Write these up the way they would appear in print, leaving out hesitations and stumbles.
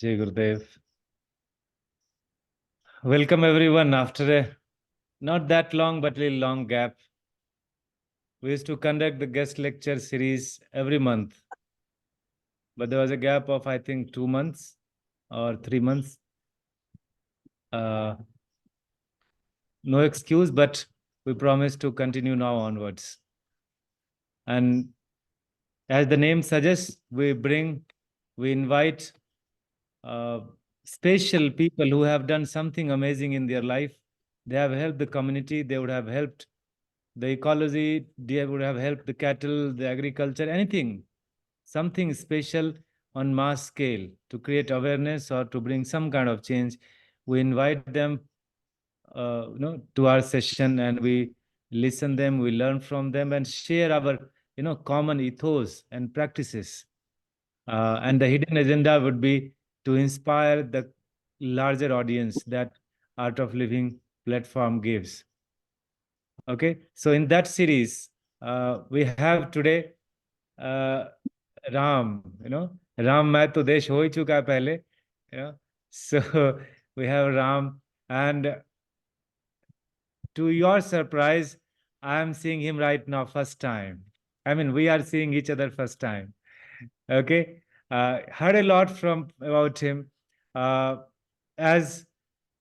Jai Gurudev. Welcome everyone after a not that long but a long gap. We used to conduct the guest lecture series every month, but there was a gap of I think 2 months or 3 months. No excuse, but we promise to continue now onwards. And as the name suggests, we invite special people who have done something amazing in their life. They have helped the community. They would have helped the ecology. They would have helped the cattle, the agriculture, anything, something special on mass scale to create awareness or to bring some kind of change. We invite them, to our session, and we listen them, we learn from them, and share our, common ethos and practices. And the hidden agenda would be to inspire the larger audience that Art of Living platform gives. Okay, so in that series, we have today Ram. Ram मैं तो देश हो ही चुका है पहले. So we have Ram, and to your surprise, I am seeing him right now first time. I mean, we are seeing each other first time. Okay, heard a lot from about him, as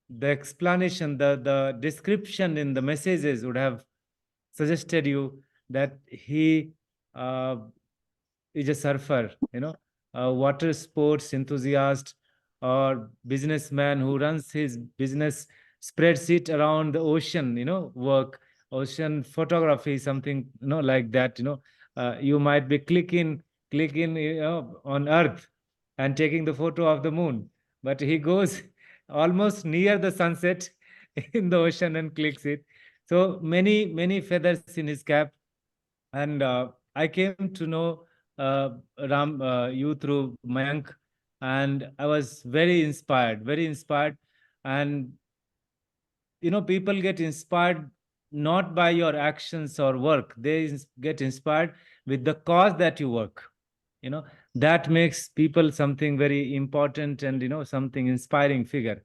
the explanation, the description in the messages would have suggested you that he is a surfer, a water sports enthusiast or businessman who runs his business, spreads it around the ocean, work, ocean photography, something, like that. You might be clicking, on Earth and taking the photo of the moon, but he goes almost near the sunset in the ocean and clicks it. So many feathers in his cap. And I came to know Ram, you through Mayank, and I was very inspired, very inspired. And people get inspired not by your actions or work. They get inspired with the cause that you work. That makes people something very important and something inspiring figure.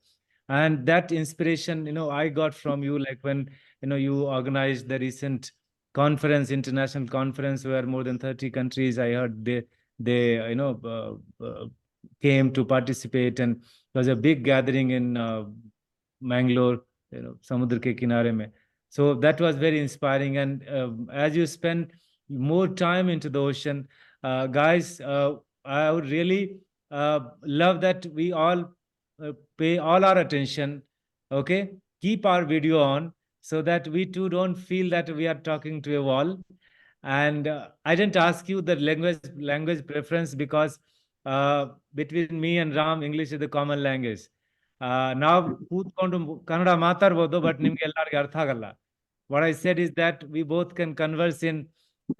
And that inspiration, I got from you, like when you organized the recent conference, international conference, where more than 30 countries, I heard, they came to participate, and there was a big gathering in Bangalore, samudra ke kinare mein. So that was very inspiring. And as you spend more time into the ocean, guys, I would really love that we all pay all our attention. Okay, keep our video on so that we too don't feel that we are talking to a wall. And I didn't ask you the language preference, because between me and Ram, English is the common language. Now ಕೂತ್ಕೊಂಡು ಕನ್ನಡ ಮಾತಾಡ್ಬೋದು, but ನಿಮ್ಗೆ ಎಲ್ಲರಿಗೂ ಅರ್ಥ ಆಗಲ್ಲ. What I said is that we both can converse in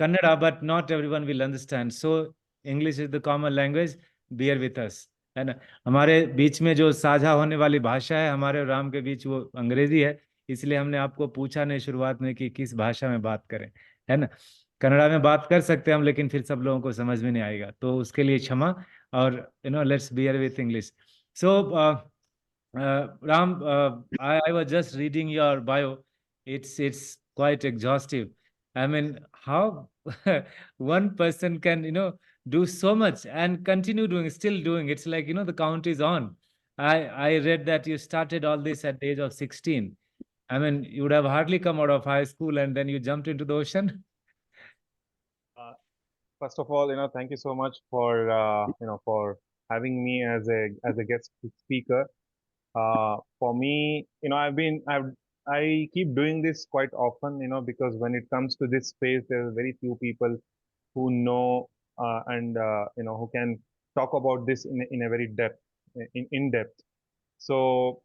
Kannada, but not everyone will understand. So English is the common language. Bear with us. है ना. हमारे बीच में जो साझा होने वाली भाषा है हमारे और राम के बीच, वो अंग्रेजी है. इसलिए हमने आपको पूछा नहीं शुरुआत में कि किस भाषा में बात करें, है ना. कन्नड़ा में बात कर सकते हैं हम, लेकिन फिर सब लोगों को समझ में नहीं आएगा, तो उसके लिए क्षमा. और let's beer with English. So Ram, I was just reading your bio. It's quite exhaustive. I mean, how one person can do so much and continue doing, still doing. It's like the count is on. I read that you started all this at the age of 16. I mean, you would have hardly come out of high school and then you jumped into the ocean. First of all, thank you so much for for having me as a guest speaker. For me, I keep doing this quite often, because when it comes to this space, there are very few people who know and who can talk about this in a very in depth. So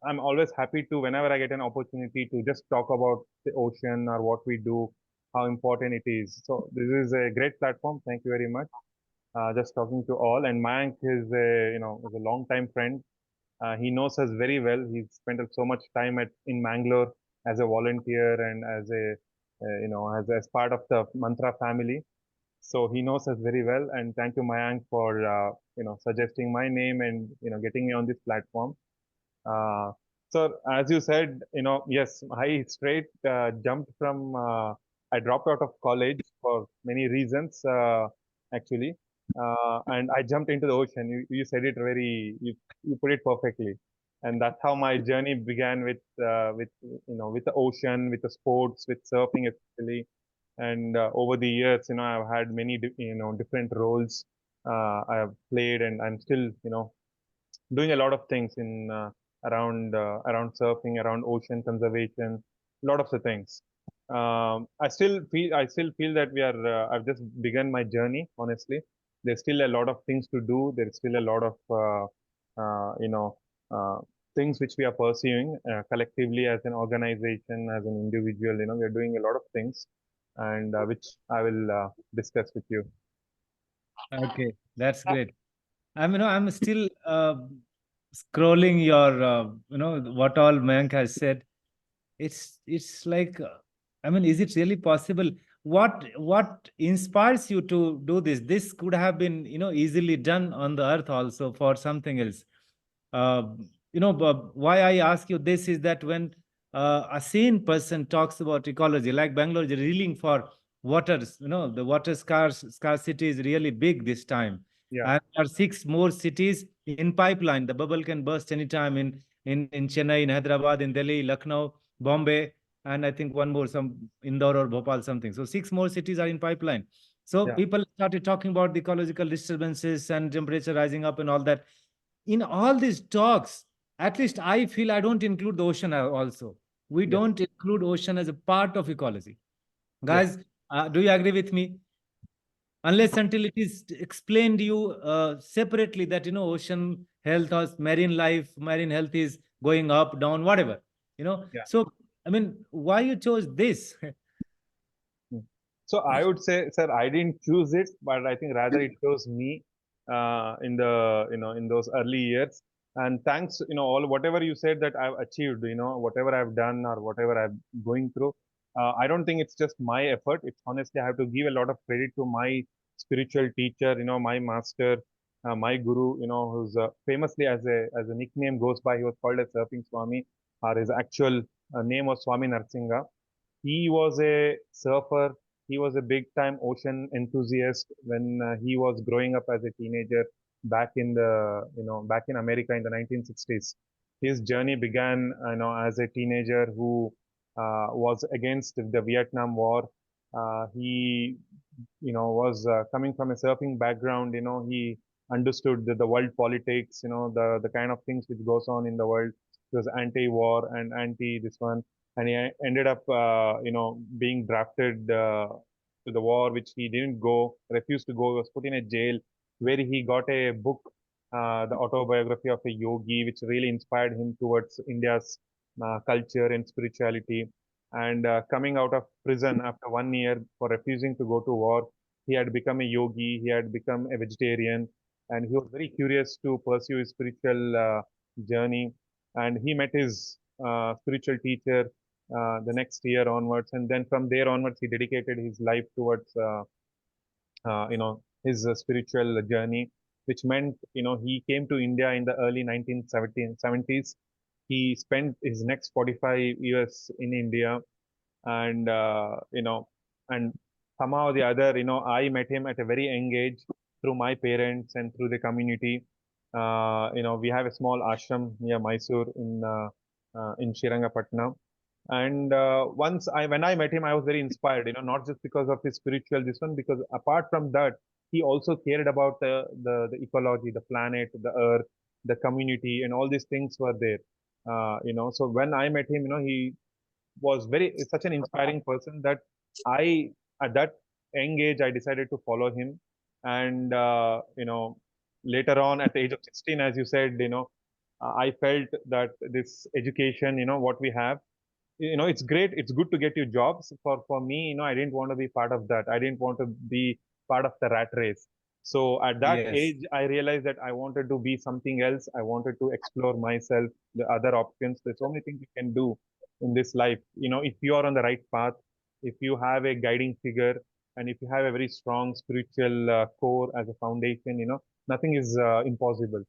I'm always happy to, whenever I get an opportunity to just talk about the ocean or what we do, how important it is. So this is a great platform. Thank you very much. Just talking to all, and Mayank is a long time friend. He knows us very well. He's spent so much time in Mangalore as a volunteer and as a as part of the Mantra family. So he knows us very well. And thank you, Mayank, for suggesting my name and getting me on this platform. Uh, so as you said, yes, I straight jumped from. I dropped out of college for many reasons, actually, and I jumped into the ocean. You said it you put it perfectly, and that's how my journey began with the ocean, with the sports, with surfing especially. And over the years, I've had many different roles I have played, and I'm still doing a lot of things in around surfing, around ocean conservation, a lot of the things. I still feel that I've just begun my journey. Honestly, there's still a lot of things to do. There's still a lot of uh, you know uh, things which we are pursuing collectively as an organization, as an individual. We are doing a lot of things, and which I will discuss with you. Okay, that's great. I'm still scrolling your, what all Mayank has said. It's like, is it really possible? What inspires you to do this? This could have been, easily done on the earth also for something else. uh, why I ask you this is that when a sane person talks about ecology, like Bangalore is reeling for waters, the water scarcity is really big this time, Yeah, and there are six more cities in pipeline. The bubble can burst anytime in Chennai, in Hyderabad, in Delhi, Lucknow, Bombay, and I think one more, some Indore or Bhopal, something. So six more cities are in pipeline. So yeah, people started talking about the ecological disturbances and temperature rising up and all that. In all these talks, at least I feel I don't include the ocean also. We yes, don't include ocean as a part of ecology. yes. Guys, do you agree with me? Unless until it is explained you separately that, ocean health or marine health is going up, down, whatever. Yeah. So, why you chose this? Mm. So I would say, sir, I didn't choose it, but I think rather it chose me in the in those early years. And thanks, all whatever you said that I've achieved, whatever I've done or whatever I'm going through. I don't think it's just my effort. It's honestly I have to give a lot of credit to my spiritual teacher, my master, my guru, who's famously as a nickname goes by, he was called as Surfing Swami, or his actual name was Swami Narsingha. He was a surfer. He was a big time ocean enthusiast when he was growing up as a teenager back in back in America in the 1960s. His journey began, as a teenager who was against the Vietnam War. He, was coming from a surfing background. He understood the world politics, the kind of things which goes on in the world. He was anti-war and anti this one, and he ended up being drafted to the war, which he didn't go, refused to go. He was put in a jail where he got a book, the autobiography of a yogi, which really inspired him towards India's culture and spirituality. And coming out of prison after 1 year for refusing to go to war, he had become a yogi, he had become a vegetarian, and he was very curious to pursue his spiritual journey. And he met his spiritual teacher the next year onwards, and then from there onwards, he dedicated his life towards his spiritual journey, which meant he came to India in the early 1970s. He spent his next 45 years in India, and and somehow or the other, I met him at a very young age through my parents and through the community. We have a small ashram near Mysore in Srirangapatna. And when I met him, I was very inspired, not just because of his spiritual this one, because apart from that, he also cared about the ecology, the planet, the earth, the community, and all these things were there. So when I met him, he was such an inspiring person that I, at that young age, I decided to follow him. And, later on at the age of 16, as you said, I felt that this education, what we have, it's great. It's good to get you jobs. For me, I didn't want to be part of that. I didn't want to be part of the rat race. So at that Yes. age, I realized that I wanted to be something else. I wanted to explore myself, the other options. There's so many things you can do in this life. If you are on the right path, if you have a guiding figure, and if you have a very strong spiritual core as a foundation, nothing is impossible.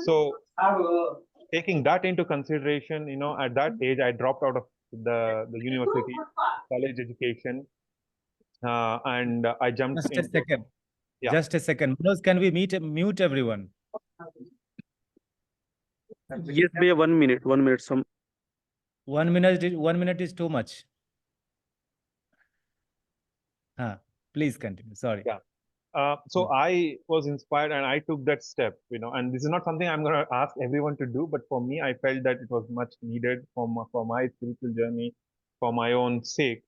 So taking that into consideration, at that age, I dropped out of the university, college education, and I jumped Just a into, second. yeah. Just a second. Manoj, can we mute everyone? Yes, Bhaiya, 1 minute, 1 minute. 1 minute is too much. Please continue. Sorry. Yeah. So I was inspired and I took that step, and this is not something I'm going to ask everyone to do, but for me, I felt that it was much needed for my spiritual journey, for my own sake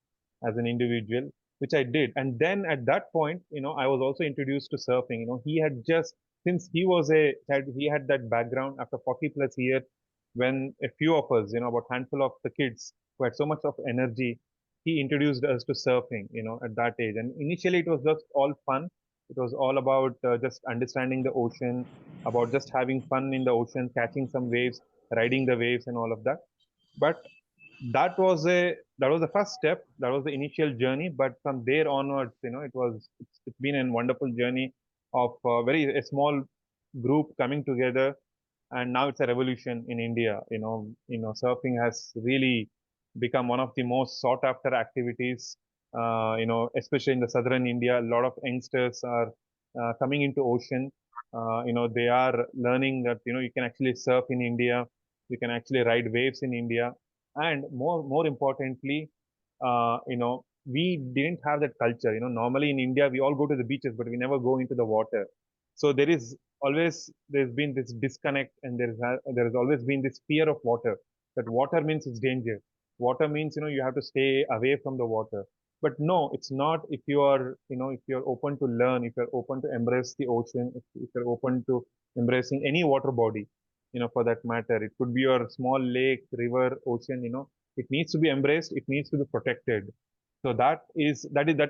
as an individual, which I did. And then at that point, I was also introduced to surfing. He had just, since he was he had that background after 40 plus years, when a few of us, about handful of the kids who had so much of energy, he introduced us to surfing, at that age. And initially it was just all fun. It was all about just understanding the ocean, about just having fun in the ocean, catching some waves, riding the waves, and all of that. But that was the first step. That was the initial journey. But from there onwards, it's been a wonderful journey of a small group coming together, and now it's a revolution in India. Surfing has really become one of the most sought after activities. Especially in the southern India, a lot of youngsters are coming into ocean. They are learning that you can actually surf in India, you can actually ride waves in India, and more importantly, we didn't have that culture. Normally in India we all go to the beaches, but we never go into the water. So there's been this disconnect, and there has always been this fear of water. That water means it's danger. Water means you have to stay away from the water. But no, it's not. If you are if you're open to learn, if you're open to embrace the ocean, if you're open to embracing any water body, for that matter, it could be your small lake, river, ocean. It needs to be embraced. It needs to be protected. So that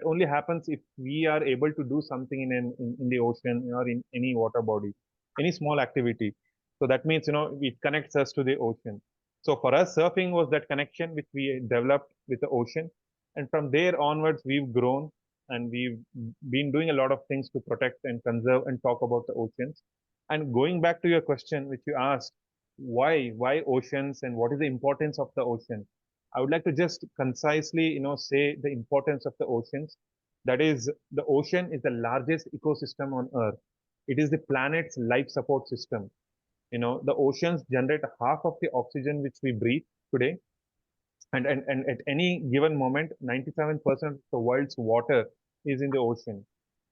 only happens if we are able to do something in the ocean or in any water body, any small activity. So that means it connects us to the ocean. So for us, surfing was that connection which we developed with the ocean, and from there onwards we've grown, and we've been doing a lot of things to protect and conserve and talk about the oceans. And going back to your question, which you asked, why oceans and what is the importance of the ocean? I would like to just concisely, say the importance of the oceans. That is, the ocean is the largest ecosystem on Earth. It is the planet's life support system. The oceans generate half of the oxygen which we breathe today, and at any given moment, 97% of the world's water is in the ocean.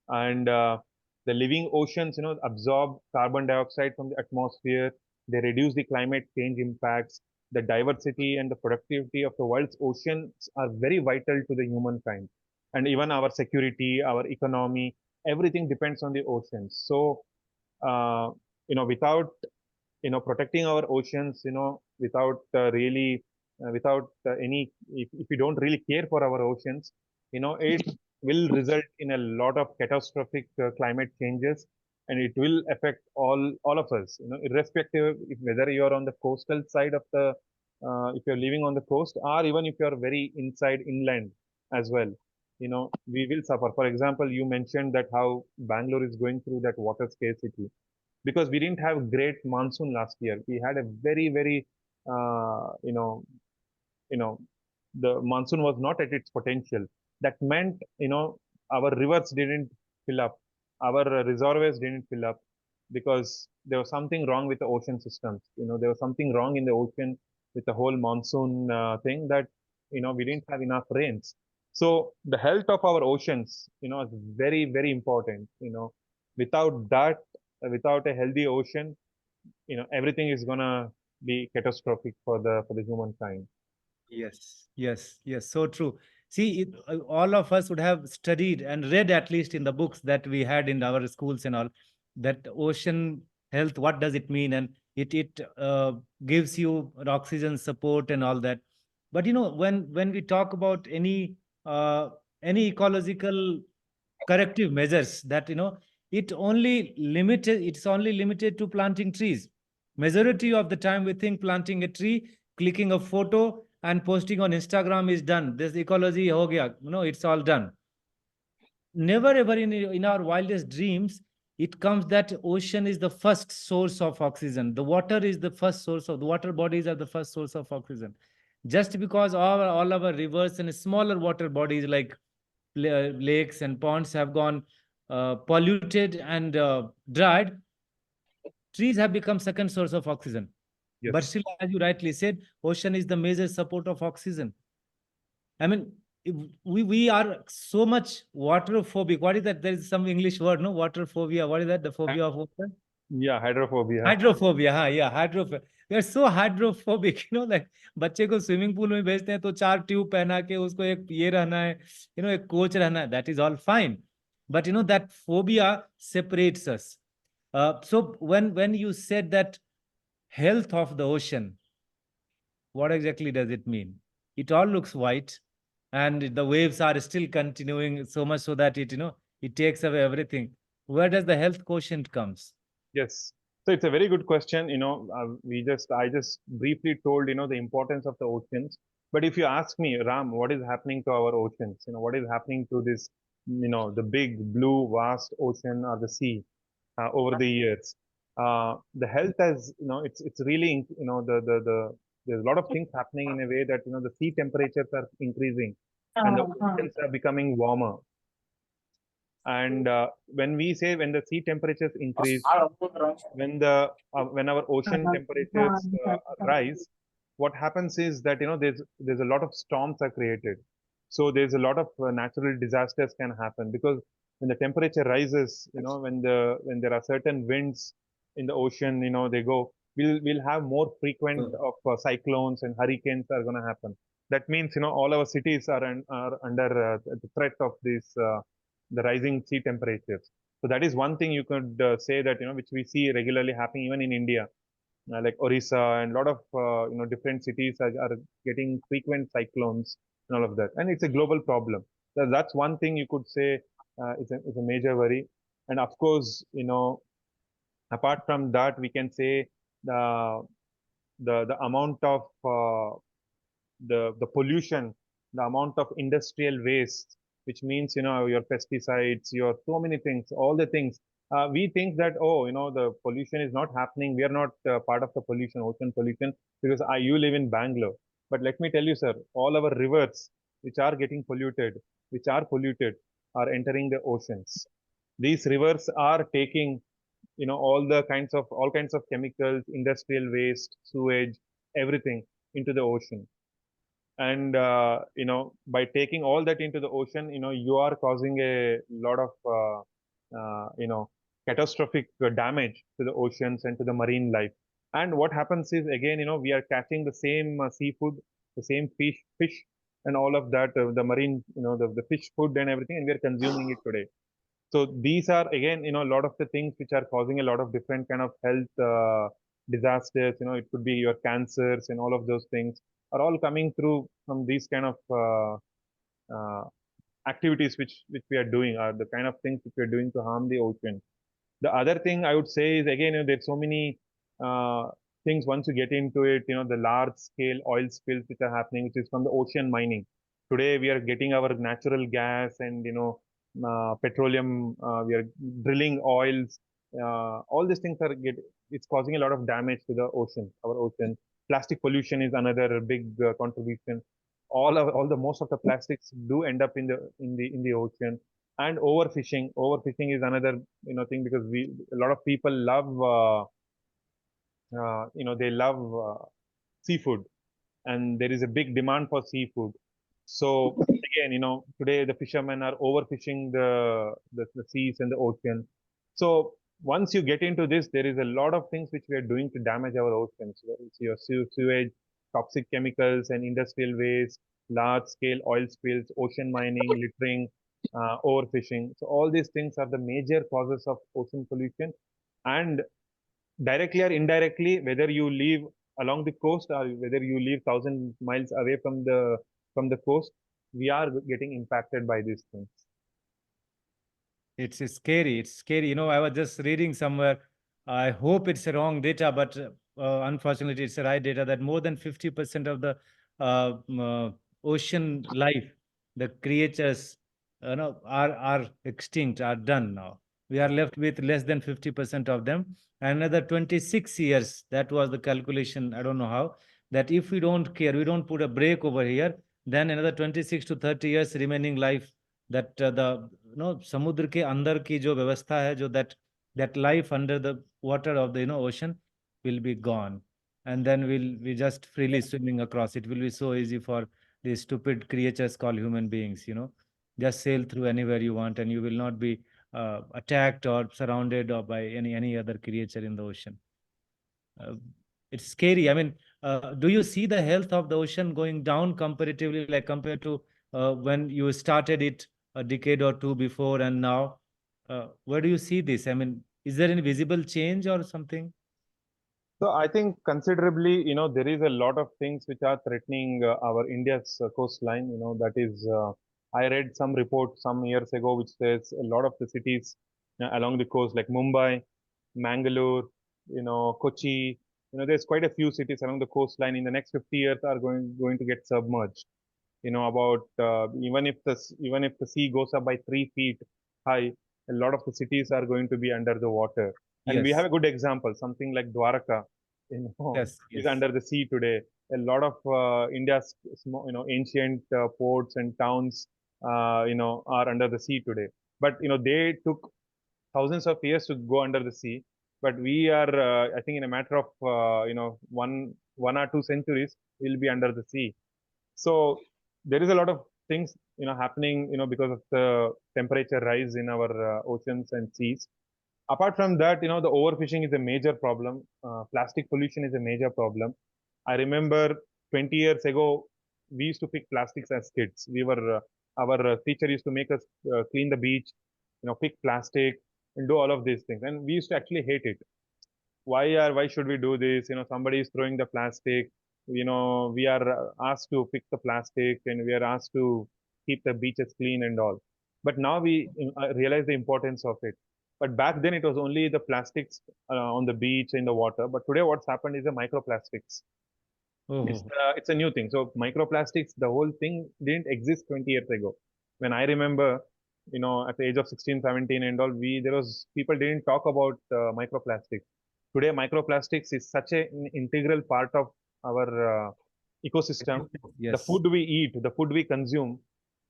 And the living oceans, absorb carbon dioxide from the atmosphere. They reduce the climate change impacts. The diversity and the productivity of the world's oceans are very vital to the humankind, and even our security, our economy, everything depends on the oceans. So without protecting our oceans, without really without any if we don't really care for our oceans, it will result in a lot of catastrophic climate changes, and it will affect all of us, irrespective if whether you're on the coastal side of the if you're living on the coast, or even if you're very inside inland as well. We will suffer. For example, you mentioned that how Bangalore is going through that water scarcity because we didn't have great monsoon last year. We had a very, very, you know, you know, the monsoon was not at its potential. That meant, our rivers didn't fill up, our reservoirs didn't fill up because there was something wrong with the ocean systems. There was something wrong in the ocean with the whole monsoon thing that, we didn't have enough rains. So the health of our oceans, is very, very important. Without that, without a healthy ocean, everything is gonna be catastrophic for the humankind. Yes, yes, yes, so true. See, all of us would have studied and read at least in the books that we had in our schools and all that ocean health. What does it mean? And it gives you oxygen support and all that. But when we talk about any ecological corrective measures, that it's only limited to planting trees. Majority of the time we think planting a tree, clicking a photo and posting on Instagram is done. This ecology ho gaya. It's all done. never ever in our wildest dreams, it comes that ocean is the first source of oxygen. The water is the first source of the water bodies are the first source of oxygen. Just because all our rivers and smaller water bodies like lakes and ponds have gone polluted and dried, trees have become second source of oxygen. But Yes. still, as you rightly said, ocean is the major support of oxygen. I mean, we are so much water phobic. What is that? There is some English word, no? Water phobia. What is that? The phobia of water? Yeah, hydrophobia. Hydrophobia. हाँ, yeah, hydrophobia. We are so hydrophobic, like बच्चे को swimming pool में भेजते हैं तो 4 tube पहना के उसको एक ये रहना है, एक कोच रहना है. That is all fine, but that phobia separates us. So when you said that health of the ocean, what exactly does it mean? It all looks white, and the waves are still continuing so much so that it takes away everything. Where does the health quotient comes? Yes. So it's a very good question. I just briefly told, the importance of the oceans. But if you ask me, Ram, what is happening to our oceans? What is happening to this, the big blue vast ocean or the sea over the years? The health has, it's really, there's a lot of things happening in a way that, the sea temperatures are increasing and the oceans are becoming warmer. And when we say when the sea temperatures increase, when our ocean temperatures rise, what happens is that there's a lot of storms are created. So there's a lot of natural disasters can happen because when the temperature rises, when there are certain winds in the ocean, they go. We'll have more frequent of cyclones and hurricanes are going to happen. That means all our cities are under the threat of this the rising sea temperatures. So that is one thing you could say that which we see regularly happening even in India, like Orissa and a lot of different cities are getting frequent cyclones and all of that, and it's a global problem. So that's one thing you could say is a major worry. And of course, apart from that, we can say the the amount of the pollution, the amount of industrial waste, which means your pesticides, your so many things, all the things. We think that the pollution is not happening. We are not part of the pollution, ocean pollution, because you live in Bangalore. But let me tell you, sir, all our rivers which are getting polluted, are entering the oceans. These rivers are taking all kinds of chemicals, industrial waste, sewage, everything into the ocean. And by taking all that into the ocean, you are causing a lot of catastrophic damage to the oceans and to the marine life. And what happens is, again, we are catching the same seafood, the same fish and all of that, the marine, the fish food and everything, and we are consuming it today. So these are again, a lot of the things which are causing a lot of different kind of health disasters. It could be your cancers and all of those things are all coming through from these kind of uh, activities which we are doing, are the kind of things which we are doing to harm the ocean. The other thing I would say is, again, there's so many uh, things once you get into it. The large scale oil spills which are happening, which is from the ocean mining. Today we are getting our natural gas and petroleum. We are drilling oils. All these things it's causing a lot of damage to the ocean. Our ocean. Plastic pollution is another big contribution. All the most of the plastics do end up in the ocean. And overfishing is another thing, because a lot of people love they love seafood, and there is a big demand for seafood. So again, today the fishermen are overfishing the seas and the ocean. So once you get into this, there is a lot of things which we are doing to damage our oceans. It's your sewage, toxic chemicals and industrial waste, large scale oil spills, ocean mining, littering, overfishing. So all these things are the major causes of ocean pollution. And directly or indirectly, whether you live along the coast or whether you live 1,000 miles away from the coast, we are getting impacted by these things. It's scary. It's scary. I was just reading somewhere. I hope it's a wrong data, but unfortunately, it's the right data that more than 50% of the ocean life, the creatures, are extinct, are done now. We are left with less than 50% of them. Another 26 years, that was the calculation, I don't know how, that if we don't care, we don't put a break over here, then another 26 to 30 years remaining life, that the samudra ke andar ki jo vyavastha hai, jo that life under the water of the ocean will be gone, and then we'll be just freely swimming across. It will be so easy for these stupid creatures called human beings, just sail through anywhere you want, and you will not be attacked or surrounded or by any other creature in the ocean. uh, it's scary. I mean, do you see the health of the ocean going down comparatively, like compared to when you started it a decade or two before and now? Where do you see this? I mean, is there any visible change or something? So I think considerably, there is a lot of things which are threatening our India's coastline. That is, I read some report some years ago which says a lot of the cities along the coast, like Mumbai, Mangalore, Kochi, there's quite a few cities along the coastline in the next 50 years are going to get submerged. About even if the sea goes up by 3 feet high, a lot of the cities are going to be under the water. And we have Yes, a good example, something like Dwaraka, yes, is yes. under the sea today. A lot of India's ancient ports and towns are under the sea today. But they took thousands of years to go under the sea. But we are, I think, in a matter of one or two centuries, we'll be under the sea. So there is a lot of things happening because of the temperature rise in our oceans and seas. Apart from that, the overfishing is a major problem. Plastic pollution is a major problem. I remember 20 years ago, we used to pick plastics as kids. We were our teacher used to make us clean the beach, pick plastic and do all of these things, and we used to actually hate it. Why should we do this? Somebody is throwing the plastic. We are asked to pick the plastic, and we are asked to keep the beaches clean and all. But now we realize the importance of it. But back then it was only the plastics on the beach, in the water. But today what's happened is the microplastics. Oh, It's a new thing. So microplastics, the whole thing didn't exist 20 years ago. When I remember, at the age of 16, 17 and all, we there was people didn't talk about microplastics. Today, microplastics is such an integral part of our ecosystem. The yes, food we eat, the food we consume.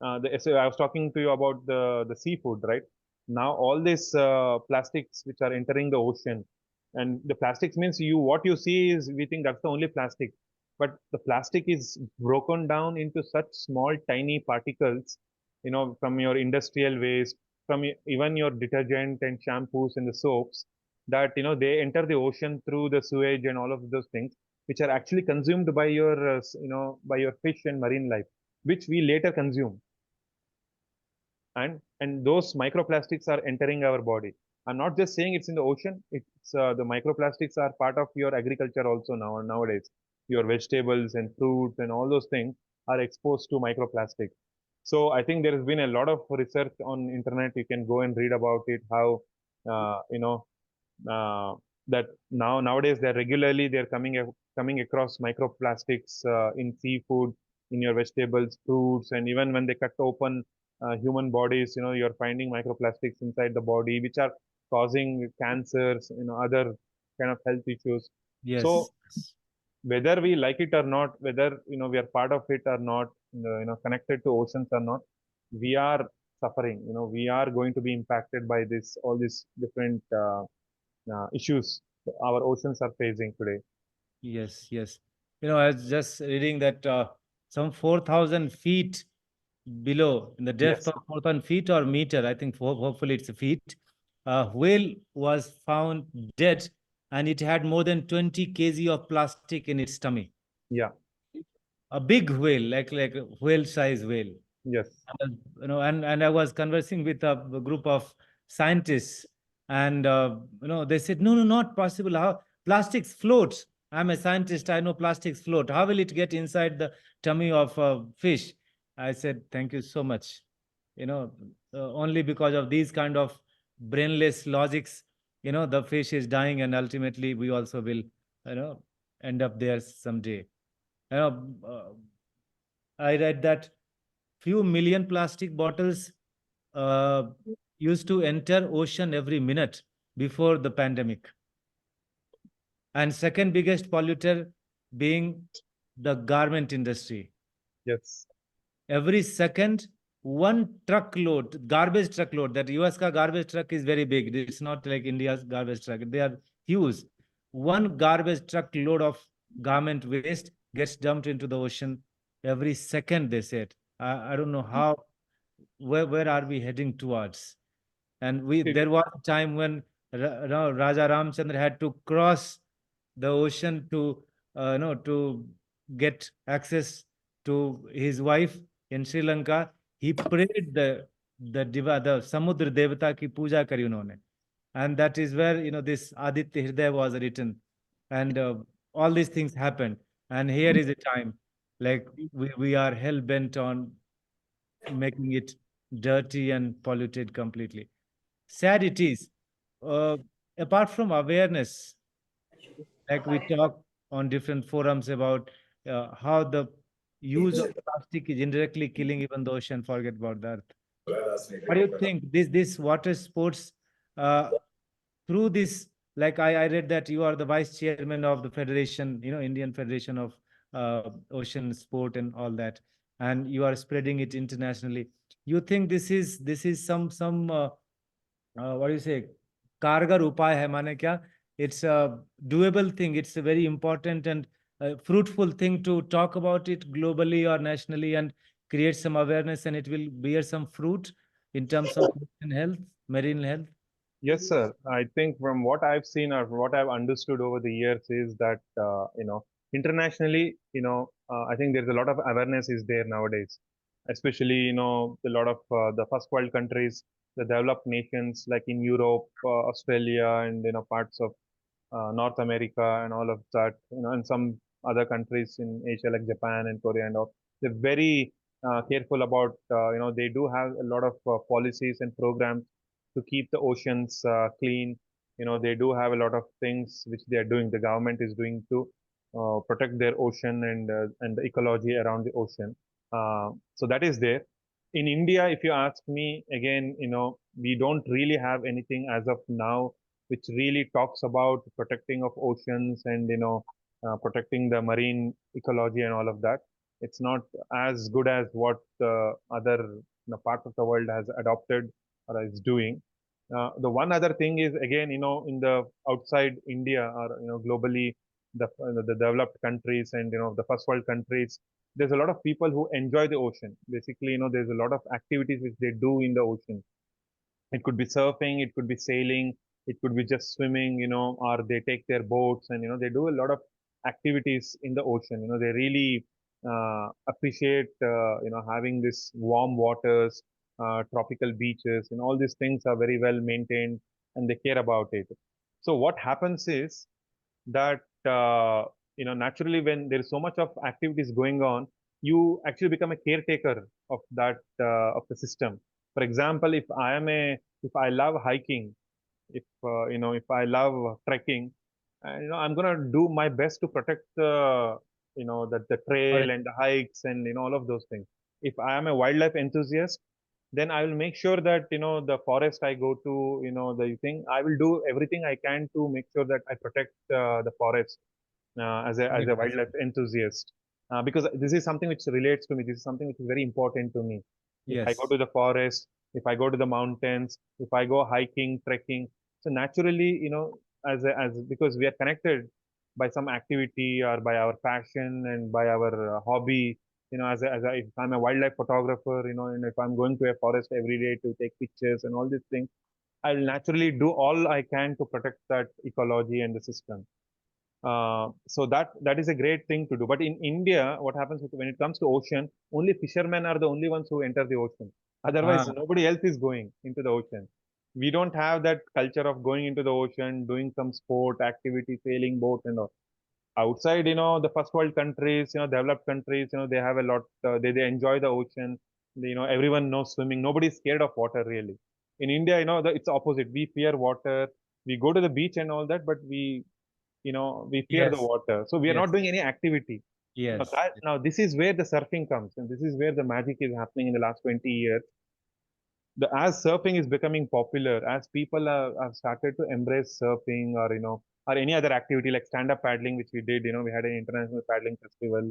So I was talking to you about the seafood, right? Now all these plastics which are entering the ocean, and the plastics means what you see is, we think that's the only plastic, but the plastic is broken down into such small tiny particles, from your industrial waste, from even your detergent and shampoos and the soaps, that they enter the ocean through the sewage and all of those things, which are actually consumed by your by your fish and marine life, which we later consume. And those microplastics are entering our body. I'm not just saying it's in the ocean. It's the microplastics are part of your agriculture also nowadays. Your vegetables and fruits and all those things are exposed to microplastics. So I think there has been a lot of research on internet. You can go and read about it, how uh, you know uh, that nowadays they're coming across microplastics in seafood, in your vegetables, fruits, and even when they cut open human bodies, you're finding microplastics inside the body, which are causing cancers, other kind of health issues. So yes, whether we like it or not, whether we are part of it or not, connected to oceans or not, we are suffering. We are going to be impacted by this all these different issues our oceans are facing today. yes, yes. I was just reading that some 4,000 feet below, in the depth Yes. of 4,000 feet or meter, I think hopefully it's a feet, a whale was found dead, and it had more than 20 kg of plastic in its tummy. Yeah. A big whale, like a whale size whale. Yes. uh, and I was conversing with a group of scientists, and they said, no, no, not possible. How plastics floats? I'm a scientist. I know plastics float. How will it get inside the tummy of a fish? I said, thank you so much. You know, only because of these kind of brainless logics, the fish is dying, and ultimately we also will, end up there someday. You know, I read that few million plastic bottles used to enter ocean every minute before the pandemic. And second biggest polluter being the garment industry. Yes. Every second, one truckload, garbage truckload, that US ka garbage truck is very big. It's not like India's garbage truck. They are huge. One garbage truckload of garment waste gets dumped into the ocean every second, they said. I don't know how, where are we heading towards? And there was a time when Raja Ramchandra had to cross the ocean to to get access to his wife in Sri Lanka. He prayed the Samudra Devata ki puja kari unhone, and that is where this Aditya Hriday was written, and all these things happened. And here is a time like we are hell bent on making it dirty and polluted completely. Sad it is. Uh, Apart from awareness, like we talk on different forums about how the use of plastic is indirectly killing even the ocean, forget about the earth. What do you think? This water sports, uh, through this, like I read that you are the vice chairman of the federation, Indian Federation of Ocean Sport and all that, and you are spreading it internationally. You think this is some what do you say, कारगर उपाय है माने क्या? It's a doable thing. It's a very important and fruitful thing to talk about it globally or nationally and create some awareness, and it will bear some fruit in terms of ocean health, marine health. Yes, sir. I think from what I've seen or what I've understood over the years is that, internationally, I think there's a lot of awareness is there nowadays, especially, a lot of the first world countries, the developed nations like in Europe, Australia, and, parts of North America and all of that, and some other countries in Asia like Japan and Korea and all. They're very careful about, they do have a lot of policies and programs to keep the oceans clean. They do have a lot of things which they are doing. The government is doing to protect their ocean and the ecology around the ocean. So that is there. In India, if you ask me again, we don't really have anything as of now which really talks about protecting of oceans and protecting the marine ecology and all of that. It's not as good as what other part of the world has adopted or is doing. The one other thing is again, in the outside India or globally, the developed countries and the first world countries, there's a lot of people who enjoy the ocean. Basically, there's a lot of activities which they do in the ocean. It could be surfing, it could be sailing, it could be just swimming, or they take their boats and, they do a lot of activities in the ocean. They really appreciate, having this warm waters, tropical beaches, and all these things are very well maintained and they care about it. So what happens is that, naturally when there is so much of activities going on, you actually become a caretaker of that, of the system. For example, if I love hiking, if I love trekking, I'm gonna do my best to protect the trail Correct. and the hikes and all of those things. If I am a wildlife enthusiast, then I will make sure that the forest I go to, the thing, I will do everything I can to make sure that I protect the forest as a 100%. wildlife enthusiast, because this is something which relates to me. This is something which is very important to me. If I go Yes. to the forest, if I go to the mountains, if I go hiking, trekking, so naturally, as because we are connected by some activity or by our passion and by our hobby, if I'm a wildlife photographer, and if I'm going to a forest every day to take pictures and all these things, I'll naturally do all I can to protect that ecology and the system. So that is a great thing to do. But in India, what happens when it comes to ocean, only fishermen are the only ones who enter the ocean. Otherwise, Ah, nobody else is going into the ocean. We don't have that culture of going into the ocean, doing some sport activity, sailing boat and all. Outside, the first world countries, developed countries, they have a lot. They enjoy the ocean. Everyone knows swimming. Nobody is scared of water really. In India, it's opposite. We fear water. We go to the beach and all that, but we fear the yes. water. So we are not Yes. doing any activity. Yes. Now this is where the surfing comes, and this is where the magic is happening in the last 20 years. as surfing is becoming popular, as people have started to embrace surfing, or or any other activity like stand-up paddling, which we did. We had an international paddling festival,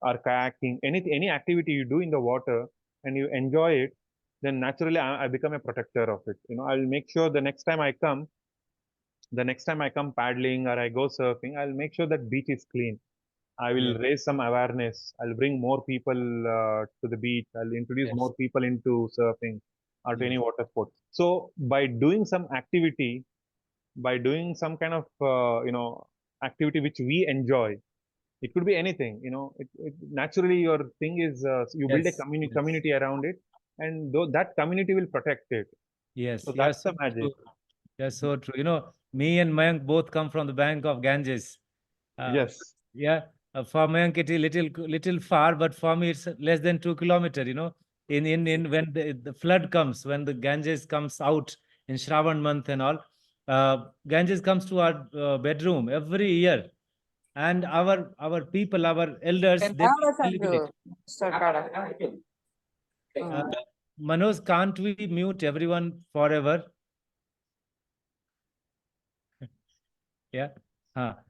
or kayaking, any activity you do in the water and you enjoy it, then naturally I become a protector of it. I'll make sure the next time I come paddling or I go surfing, I'll make sure that beach is clean. I will Yes, raise some awareness. I'll bring more people to the beach. I'll introduce yes, more people into surfing or to any yes, water sport. So by doing some activity, by doing some kind of activity which we enjoy, it could be anything. Naturally your thing is, you build a yes, yes, community around it, and that community will protect it. yes. So You're that's so the magic. true. You're so true. Me and Mayank both come from the bank of Ganges. Uh, Yes. yeah, for Mayank it is little far, but for me it's less than 2 kilometers. In when the flood comes, when the Ganges comes out in Shravan month and all, Ganges comes to our bedroom every year, and our people, our elders, they will celebrate. Uh, Manoj, can't we mute everyone forever? Yeah.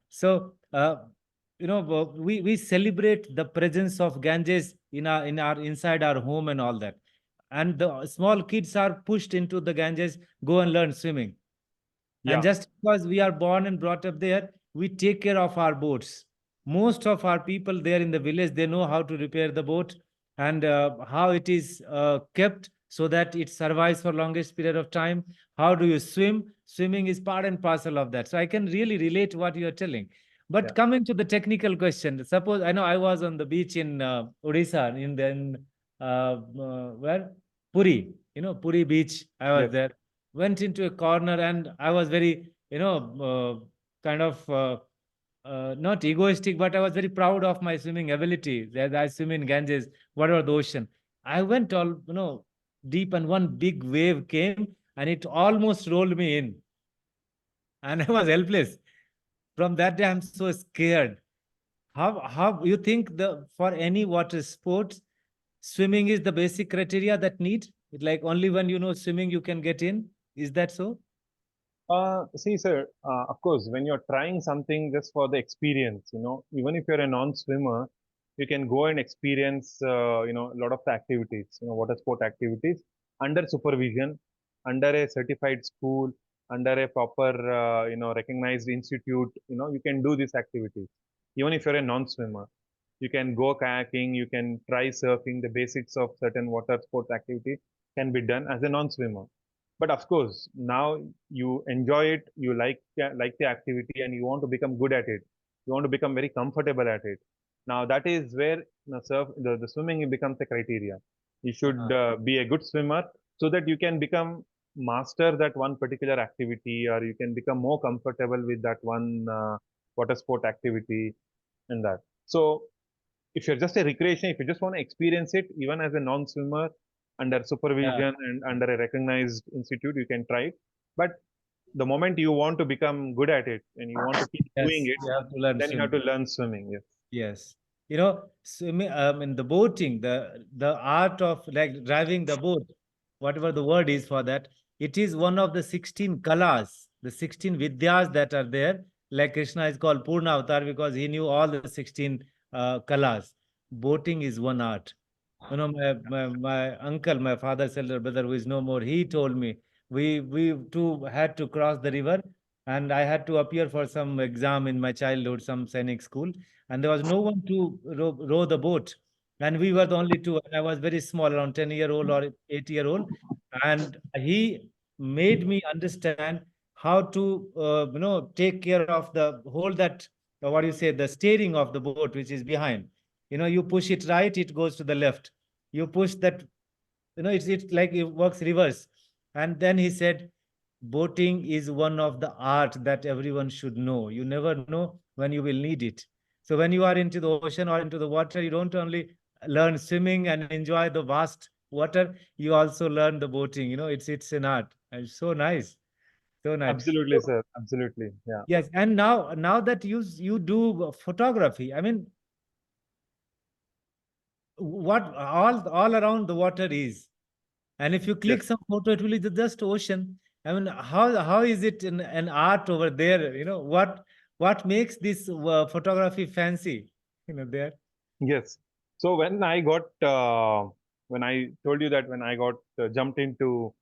So, we celebrate the presence of Ganges in our inside our home and all that. And the small kids are pushed into the Ganges, go and learn swimming. And Yeah. just because we are born and brought up there, we take care of our boats. Most of our people there in the village, they know how to repair the boat and how it is kept so that it survives for longest period of time. How do you swim? Swimming is part and parcel of that. So I can really relate to what you are telling. Yeah. But coming to the technical question, suppose I know I was on the beach in Odisha, where Puri, Puri beach. I was Yes. there, went into a corner, and I was very, kind of not egoistic, but I was very proud of my swimming ability. That I swim in Ganges, whatever the ocean. I went all, deep, and one big wave came and it almost rolled me in, and I was helpless. From that day, I'm so scared. How you think the for any water sports, swimming is the basic criteria that need? Like only when you know swimming you can get in. Is that so? See, sir, of course, when you're trying something just for the experience, even if you're a non-swimmer, you can go and experience, a lot of the activities, water sport activities under supervision, under a certified school, under a proper, recognized institute. You can do these activities, even if you're a non-swimmer. You can go kayaking, you can try surfing. The basics of certain water sports activity can be done as a non-swimmer. But of course, now you enjoy it, you like the activity, and you want to become good at it. You want to become very comfortable at it. Now that is where the swimming becomes a criteria. You should be a good swimmer so that you can become master that one particular activity, or you can become more comfortable with that one water sport activity and that. So if you're just a recreation, if you just want to experience it, even as a non-swimmer, under Yeah. supervision and under a recognized institute, you can try it. But the moment you want to become good at it and you want to keep doing Yes, it, you have to learn then you have swimming. to learn swimming. Yes. Yes. Swimming, in the boating, the art of like driving the boat, whatever the word is for that, it is one of the 16 kalas, the 16 vidyas that are there. Like Krishna is called Purna Avatar because he knew all the 16 kalas. Boating is one art. My uncle, my father's elder brother, who is no more, he told me we too had to cross the river, and I had to appear for some exam in my childhood, some Sainik school, and there was no one to row the boat, and we were the only two. And I was very small, around 10-year-old or 8-year-old, and he made me understand how to take care of the whole that what do you say, the steering of the boat, which is behind. You push it right, it goes to the left. You push that, it's like it works reverse. And then he said, boating is one of the art that everyone should know. You never know when you will need it. So when you are into the ocean or into the water, you don't only learn swimming and enjoy the vast water, you also learn the boating. It's an art. And it's so nice. So nice. Absolutely, So, sir. Absolutely. Yeah. yes, and now that you do photography, I mean, what all around the water is. And if you click Yes. some photo, it will be just ocean. I mean, how is it an art over there? You know, what makes this photography fancy? You know, there. Yes. So when I told you that when I got jumped into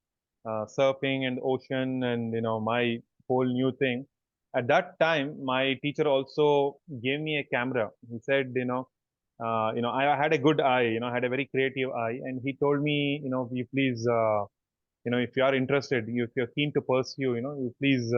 surfing and ocean and my whole new thing, at that time my teacher also gave me a camera. He said, I had a good eye, I had a very creative eye, and he told me, you please, if you are interested, if you're keen to pursue, you please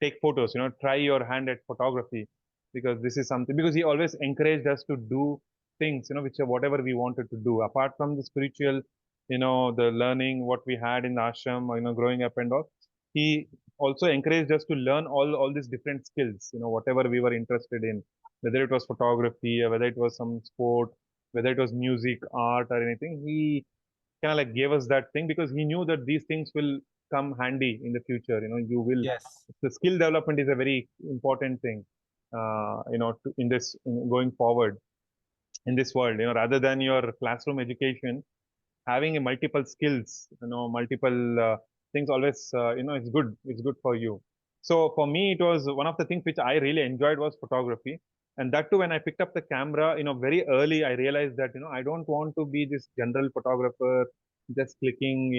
take photos, try your hand at photography, because this is something, because he always encouraged us to do things, which are whatever we wanted to do apart from the spiritual, the learning what we had in the ashram, growing up and all. He also encouraged us to learn all these different skills, whatever we were interested in, whether it was photography or whether it was some sport, whether it was music, art or anything. He kind of like gave us that thing because he knew that these things will come handy in the future. You will, Yes. the skill development is a very important thing, going forward in this world, rather than your classroom education, having a multiple skills, multiple things always, it's good for you. So for me, it was one of the things which I really enjoyed was photography. And that too, when I picked up the camera, very early, I realized that, I don't want to be this general photographer, just clicking,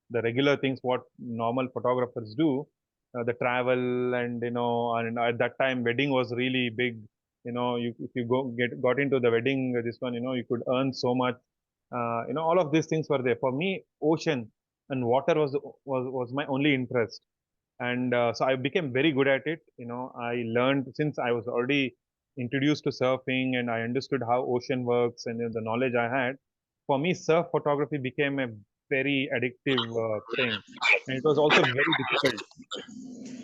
the regular things what normal photographers do, the travel and and at that time wedding was really big. If you got into the wedding, this one, you could earn so much. All of these things were there. For me, ocean and water was my only interest, and so I became very good at it. I learned since I was already introduced to surfing, and I understood how ocean works, and the knowledge I had. For me, surf photography became a very addictive thing, and it was also very difficult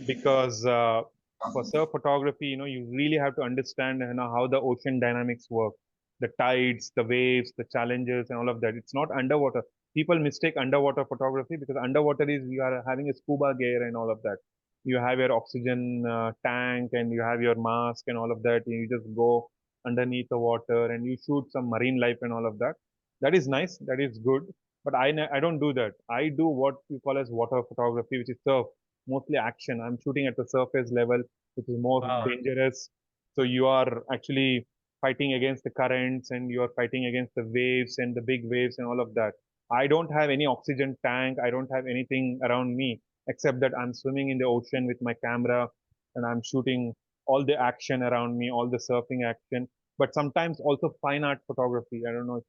because for surf photography, you really have to understand, how the ocean dynamics work, the tides, the waves, the challenges, and all of that. It's not underwater. People mistake underwater photography because underwater is you are having a scuba gear and all of that. You have your oxygen tank and you have your mask and all of that. You just go underneath the water and you shoot some marine life and all of that. That is nice. That is good. But I don't do that. I do what you call as water photography, which is surf, mostly action. I'm shooting at the surface level, which is more Wow. dangerous. So you are actually fighting against the currents and you are fighting against the waves and the big waves and all of that. I don't have any oxygen tank. I don't have anything around me except that I'm swimming in the ocean with my camera and I'm shooting all the action around me, all the surfing action. But sometimes also fine art photography. I don't know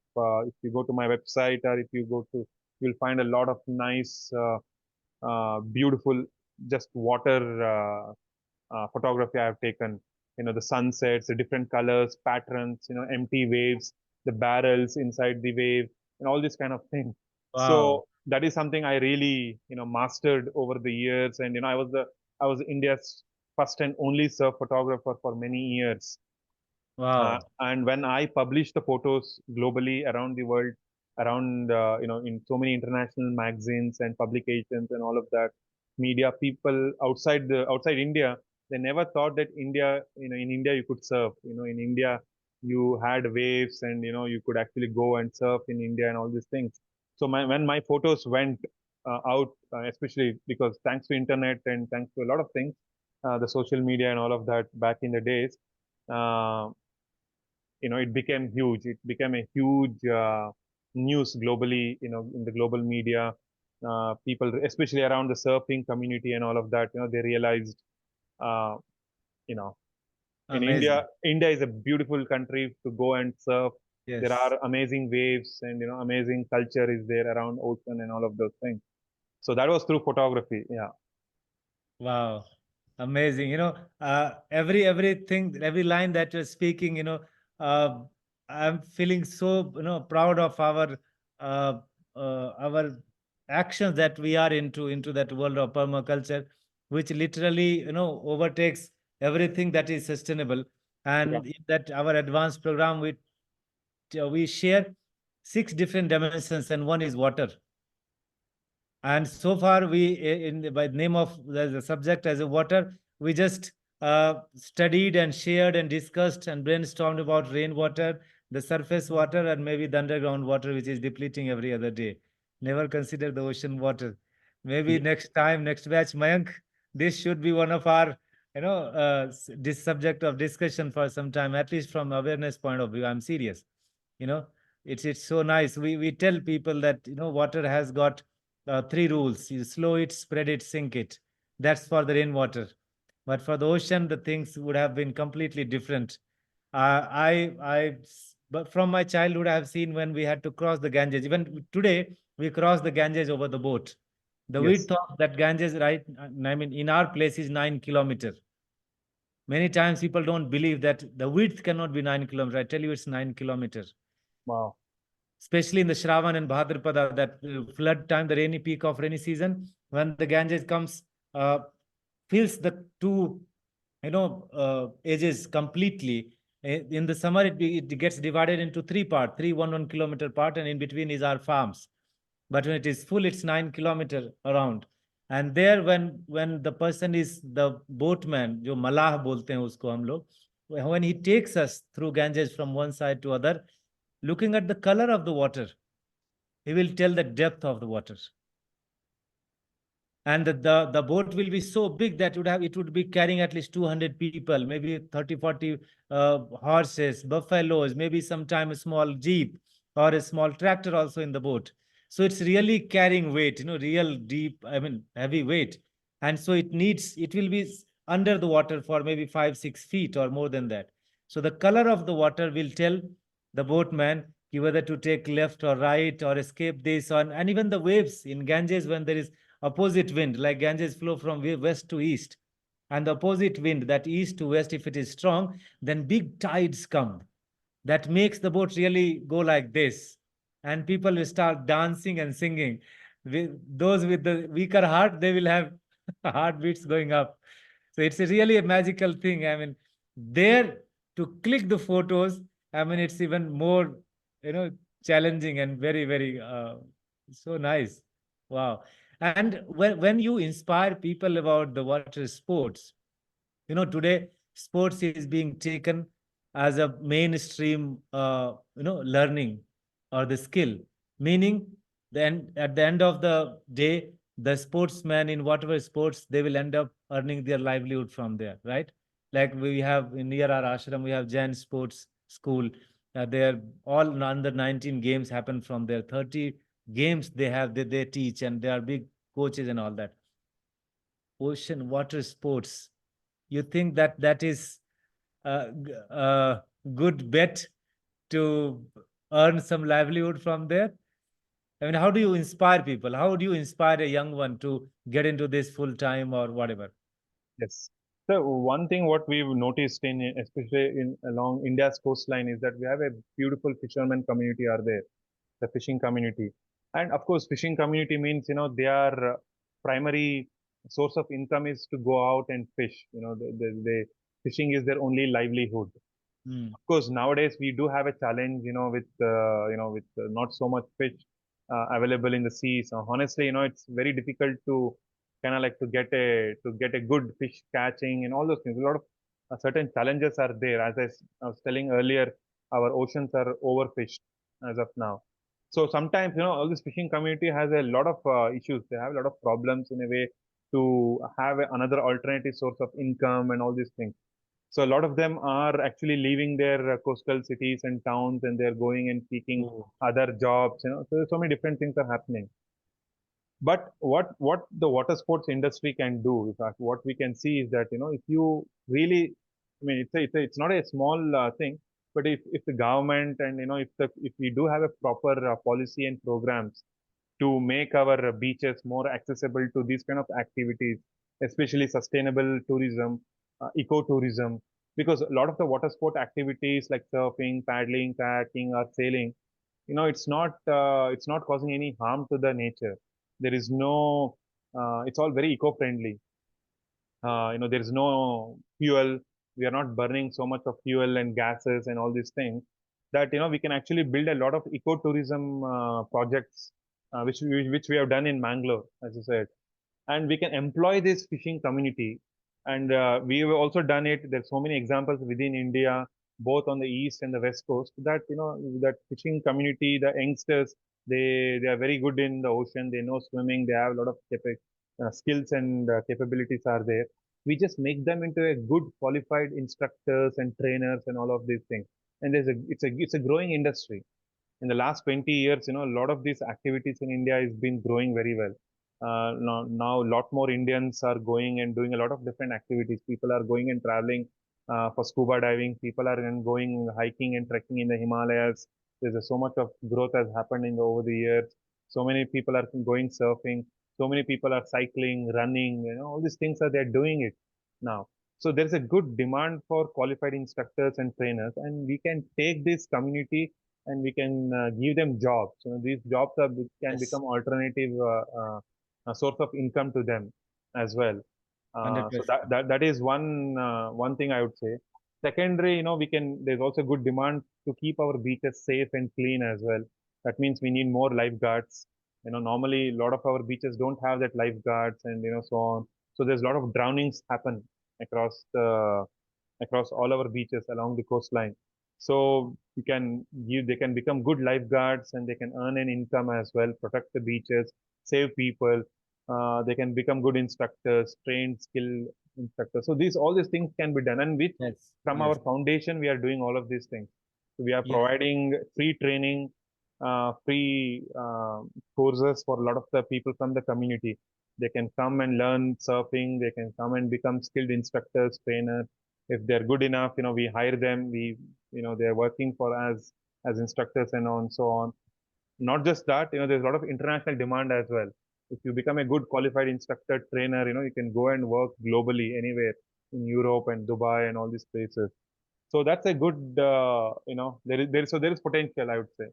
if you go to my website or if you go to, you'll find a lot of nice beautiful just water photography I have taken. The sunsets, the different colors, patterns, empty waves, the barrels inside the wave, and all this kind of thing. Wow. So that is something I really, mastered over the years. And I was India's first and only surf photographer for many years. Wow. And when I publish the photos globally around the world, around in so many international magazines and publications and all of that, media people outside India, they never thought that India, in India you could surf. In India you had waves and you could actually go and surf in India and all these things. So when my photos went out, especially because thanks to internet and thanks to a lot of things, the social media and all of that back in the days. Uh, it became huge. It became a huge news globally, in the global media. People, especially around the surfing community and all of that, they realized, uh, you know, in Amazing. India is a beautiful country to go and surf. There Yes. are amazing waves and, amazing culture is there around ocean and all of those things. So that was through photography. Yeah. Wow, amazing. Everything, every line that you're speaking, uh, I'm feeling so, proud of uh, our actions that we are into that world of permaculture, which literally, overtakes everything that is sustainable. Yeah. And in that our advanced program, we share six different dimensions, and one is water. And so far, by the name of the subject as a water, we just studied and shared and discussed and brainstormed about rainwater, the surface water, and maybe the underground water, which is depleting every other day. never consider the ocean water. Maybe Ye- next time, next batch, Mayank, this should be one of our, this subject of discussion for some time, at least from awareness point of view. I'm serious. You know, it's so nice. We tell people that water has got three rules: you slow it, spread it, sink it. That's for the rainwater. But for the ocean, the things would have been completely different. But from my childhood, I have seen when we had to cross the Ganges. Even today, we cross the Ganges over the boat. The Yes. width of that Ganges, right? I mean, in our place is 9 kilometers. Many times people don't believe that the width cannot be 9 kilometers. I tell you, it's 9 kilometers. Wow. Especially in the Shravan and Bhadrapada, that flood time, the rainy peak of rainy season, when the Ganges comes, uh, fills the two, edges completely. In the summer, it gets divided into three parts, three 1 kilometer part, and in between is our farms. But when it is full, it's 9 kilometer around. And there, when the person is the boatman, जो मलाह बोलते हैं उसको हम लोग, when he takes us through Ganges from one side to other, looking at the color of the water, he will tell the depth of the water. And the boat will be so big that it would be carrying at least 200 people, maybe 30, 40 horses, buffaloes, maybe sometime a small jeep or a small tractor also in the boat. So it's really carrying weight, real deep, I mean, heavy weight. And so it will be under the water for maybe 5, 6 feet or more than that. So the color of the water will tell the boatman whether to take left or right or escape this on. And even the waves in Ganges, when there is opposite wind, like Ganges flow from west to east, and the opposite wind, that east to west, if it is strong, then big tides come. That makes the boat really go like this. And people will start dancing and singing. Those with the weaker heart, they will have heartbeats going up. So it's really a magical thing. I mean, there to click the photos, I mean, it's even more, challenging and very, very so nice. Wow. And when you inspire people about the water sports, today sports is being taken as a mainstream, learning or the skill, meaning then at the end of the day, the sportsmen in whatever sports, they will end up earning their livelihood from there, right? Like we have in near our ashram, we have Jain Sports School. They're all under 19 games happen from there. 30 games they have, they teach, and they are big coaches and all that. Ocean water sports, you think that is a good bet to earn some livelihood from there? I mean, how do you inspire people? How do you inspire a young one to get into this full time or whatever? Yes. So one thing what we've noticed in especially in along India's coastline is that we have a beautiful fisherman community are there, the fishing community. And of course, fishing community means, their primary source of income is to go out and fish. The fishing is their only livelihood. Hmm. Of course, nowadays we do have a challenge, with not so much fish available in the sea. So honestly, it's very difficult to kind of like to get a good fish catching and all those things. A lot of certain challenges are there. As I was telling earlier, our oceans are overfished as of now. So sometimes, all this fishing community has a lot of issues. They have a lot of problems in a way to have another alternative source of income and all these things. So a lot of them are actually leaving their coastal cities and towns, and they're going and seeking Oh. other jobs. So there's so many different things are happening. But what the water sports industry can do, in fact, what we can see is that if you really, I mean, it's not a small thing, but if the government and if we do have a proper policy and programs to make our beaches more accessible to these kind of activities, especially sustainable tourism, ecotourism, because a lot of the water sport activities like surfing, paddling, kayaking, or sailing, it's not causing any harm to the nature. There is no, it's all very eco-friendly. There is no fuel. We are not burning so much of fuel and gases and all these things that, we can actually build a lot of ecotourism projects, which we have done in Bangalore, as you said, and we can employ this fishing community. And we have also done it. There's so many examples within India. both on the east and the west coast, that that fishing community, the youngsters, they are very good in the ocean. They know swimming. They have a lot of skills and capabilities are there. We just make them into a good qualified instructors and trainers and all of these things. And it's a growing industry. In the last 20 years, a lot of these activities in India has been growing very well. Now a lot more Indians are going and doing a lot of different activities. People are going and traveling for scuba diving. People are going hiking and trekking in the Himalayas. So much of growth has happened over the years. So many people are going surfing. So many people are cycling, running. All these things are they're doing it now. So there's a good demand for qualified instructors and trainers, and we can take this community and we can give them jobs. These jobs can Yes, become alternative a source of income to them as well. So 100%. that is one thing I would say. Secondary, we can. There's also good demand to keep our beaches safe and clean as well. That means we need more lifeguards. Normally a lot of our beaches don't have that lifeguards, and so on. So there's a lot of drownings happen across the across all our beaches along the coastline. So they can become good lifeguards and they can earn an income as well, protect the beaches, save people. They can become good instructors, trained, skilled instructors. So all these things can be done. And Yes, from our yes, foundation, we are doing all of these things. So we are yes. providing free training, free courses for a lot of the people from the community. They can come and learn surfing. They can come and become skilled instructors, trainers. If they're good enough, we hire them. They're working for as instructors and on so on. Not just that, there's a lot of international demand as well. If you become a good qualified instructor, trainer, you can go and work globally anywhere in Europe and Dubai and all these places. So that's a good, there is potential, I would say.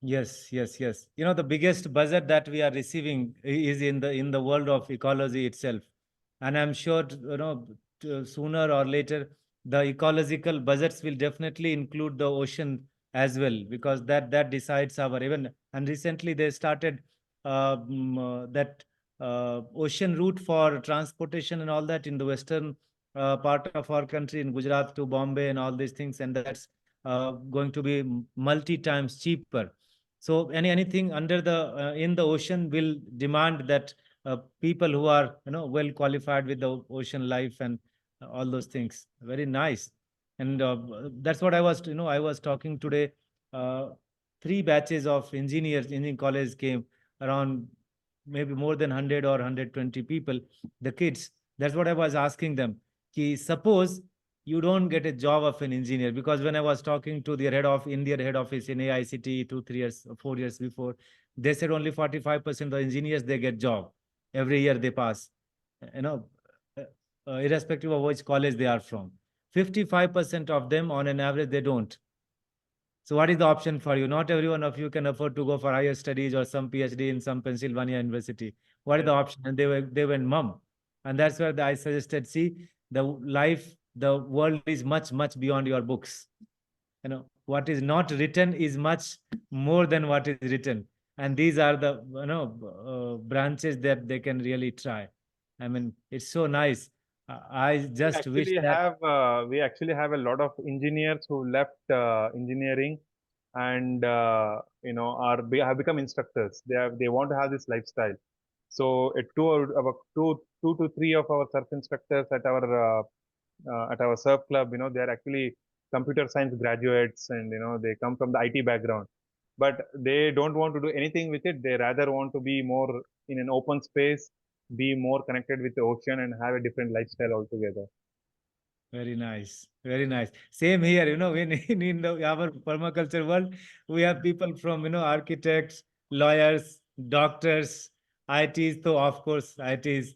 Yes, yes, yes. The biggest budget that we are receiving is in the world of ecology itself, and I'm sure sooner or later the ecological budgets will definitely include the ocean as well, because that decides our even. And recently they started that ocean route for transportation and all that in the western part of our country, in Gujarat to Bombay and all these things, and that's going to be multi times cheaper. So anything under the in the ocean will demand that people who are well qualified with the ocean life and all those things. Very nice. And that's what I was talking today. uh, Three batches of engineers engineering college came, around maybe more than 100 or 120 people, the kids. That's what I was asking them. Ki, suppose you don't get a job of an engineer, because when I was talking to the head of India head office in AICT 2 3 years 4 years before, they said only 45% of the engineers they get job every year they pass, you know uh, irrespective of which college they are from. 55% of them on an average they don't. So what is the option for you? Not every one of you can afford to go for higher studies or some PhD in some Pennsylvania university. What is the Yes. option? And they went mum. And that's where I suggested, see, the world is much beyond your books. What is not written is much more than what is written. And these are the branches that they can really try. I mean, it's so nice. I just wish that. We actually have a lot of engineers who left engineering and have become instructors. They want to have this lifestyle. So about two to three of our surf instructors at our surf club, they are actually computer science graduates, and they come from the IT background, but they don't want to do anything with it. They rather want to be more in an open space, be more connected with the ocean, and have a different lifestyle altogether. Very nice. Very nice. Same here, in our permaculture world, we have people from, architects, lawyers, doctors, ITs, so of course, ITs,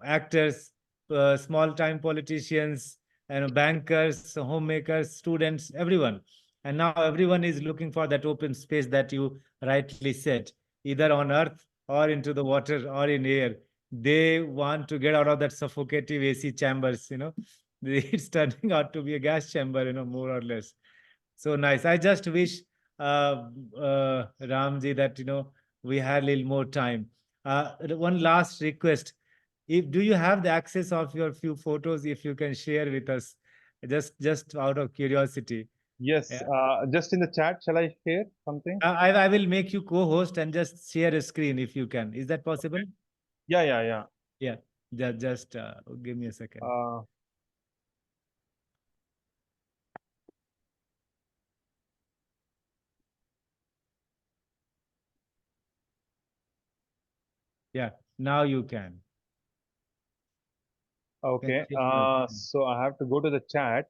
actors, small-time politicians, and bankers, homemakers, students, everyone. And now everyone is looking for that open space that you rightly said, either on earth or into the water or in air. They want to get out of that suffocative AC chambers, it's turning out to be a gas chamber, more or less. So nice. I just wish, Ramji, that we had a little more time. One last request: if do you have the access of your few photos, if you can share with us, Just out of curiosity. Yes. Yeah. Just in the chat, shall I share something? I will make you co-host and just share a screen if you can. Is that possible? Yeah, yeah, yeah. Yeah. Just give me a second. Uh, Yeah. Now you can. Can okay. share your screen. So I have to go to the chat.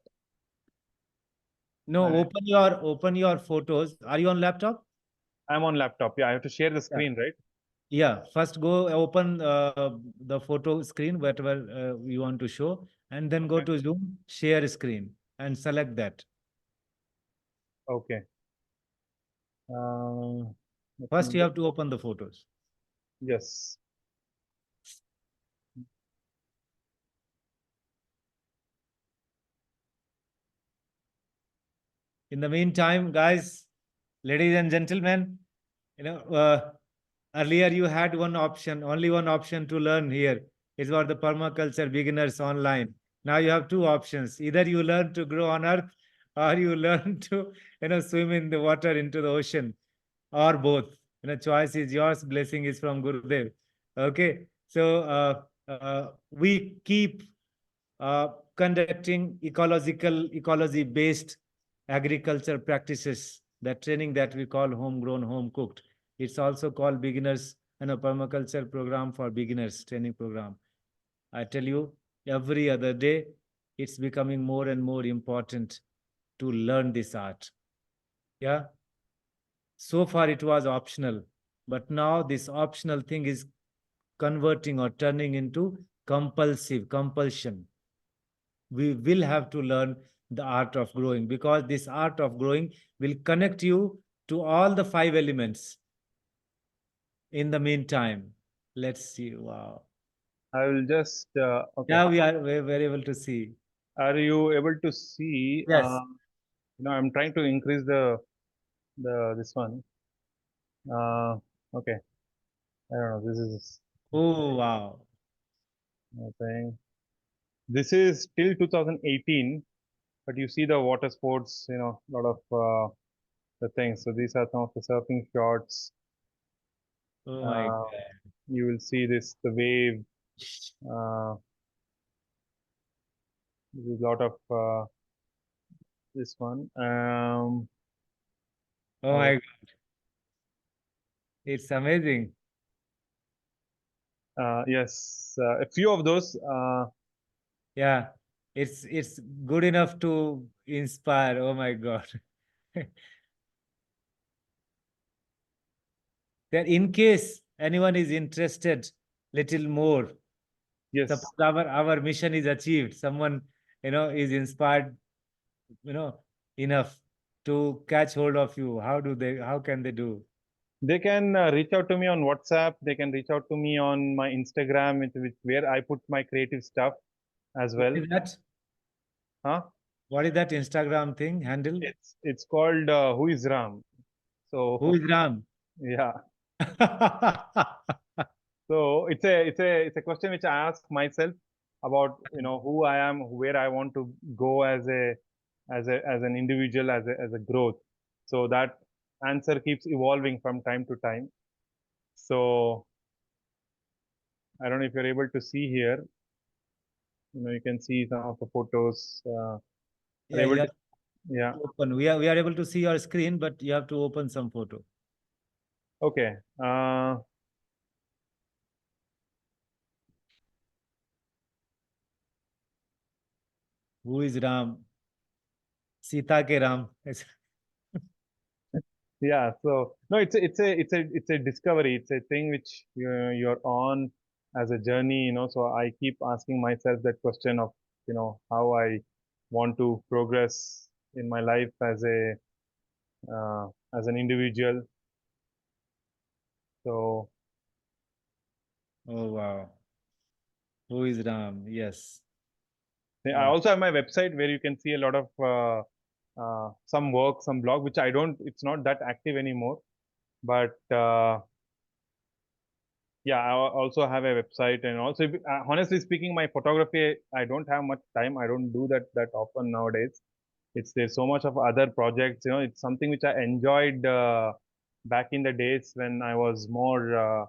No, And open your photos. Are you on laptop? I'm on laptop. Yeah, I have to share the Yeah. screen, right? Yeah. First go open the photo screen, whatever you want to show, and then go Okay. to Zoom, share screen, and select that. Okay. Uh, let First, me you just, have to open the photos. yes. In the meantime, guys, ladies and gentlemen, earlier you had one option, only one option to learn here is about the permaculture beginners online. Now you have two options. Either you learn to grow on earth or you learn to, swim in the water into the ocean or both. Choice is yours. Blessing is from Gurudev. Okay. So we keep conducting ecology-based agriculture practices, that training that we call homegrown, home cooked. It's also called beginners and a permaculture program for beginners training program. I tell you, every other day, it's becoming more and more important to learn this art. Yeah. So far, it was optional, but now this optional thing is converting or turning into compulsion. We will have to learn the art of growing, because this art of growing will connect you to all the five elements. In the meantime, let's see. Wow. I will just, okay. Yeah, we're able to see. Are you able to see? Yes. I'm trying to increase this one. Okay. I don't know. This is Oh, wow. nothing. This is till 2018, but you see the water sports, a lot of the things. So these are some of the surfing shots. Oh my Uh, you will see this, the wave. Uh, there's a lot of this one. Oh Oh, my God. It's amazing. yes, a few of those. Yeah. It's good enough to inspire. Oh my God. That in case anyone is interested little more, Yes, suppose our mission is achieved, someone is inspired, you know enough to catch hold of you, how can they do? they can reach out to me on WhatsApp. They can reach out to me on my Instagram, where I put my creative stuff as What well. is that? Huh? What is that Instagram thing handle? It's called Who is Ram? Who So is Ram? yeah. So it's a question which I ask myself about who I am, where I want to go as an individual, as a growth. So that answer keeps evolving from time to time. So I don't know if you're able to see here. You can see some of the photos. Are Yeah, able you to, have yeah. to open. We are able to see your screen, but you have to open some photo. Okay. Who is Ram? Sita ke Ram. Yeah, so no, it's a discovery. It's a thing which you're on as a journey, So I keep asking myself that question of, how I want to progress in my life as an individual. So Oh wow. Who is Ram? Yes. I Wow. also have my website where you can see a lot of some work, some blog, which I don't. It's not that active anymore, but Yeah, I also have a website, and also, honestly speaking, my photography, I don't have much time. I don't do that often nowadays. There's so much of other projects. It's something which I enjoyed back in the days when I was more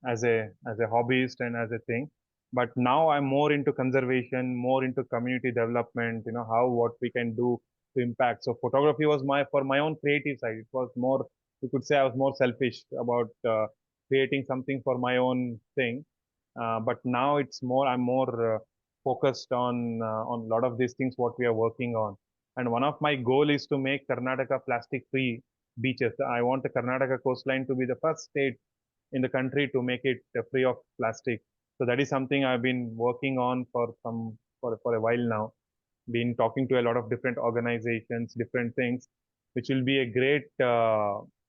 as a hobbyist and as a thing. But now I'm more into conservation, more into community development. How what we can do to impact. So photography was my for my own creative side. It was more, you could say, I was more selfish about creating something for my own thing. But now it's more, I'm more focused on a lot of these things what we are working on. And one of my goal is to make Karnataka plastic free beaches. I want the Karnataka coastline to be the first state in the country to make it free of plastic. So that is something I've been working on for a while now. Been talking to a lot of different organizations, different things, which will be a great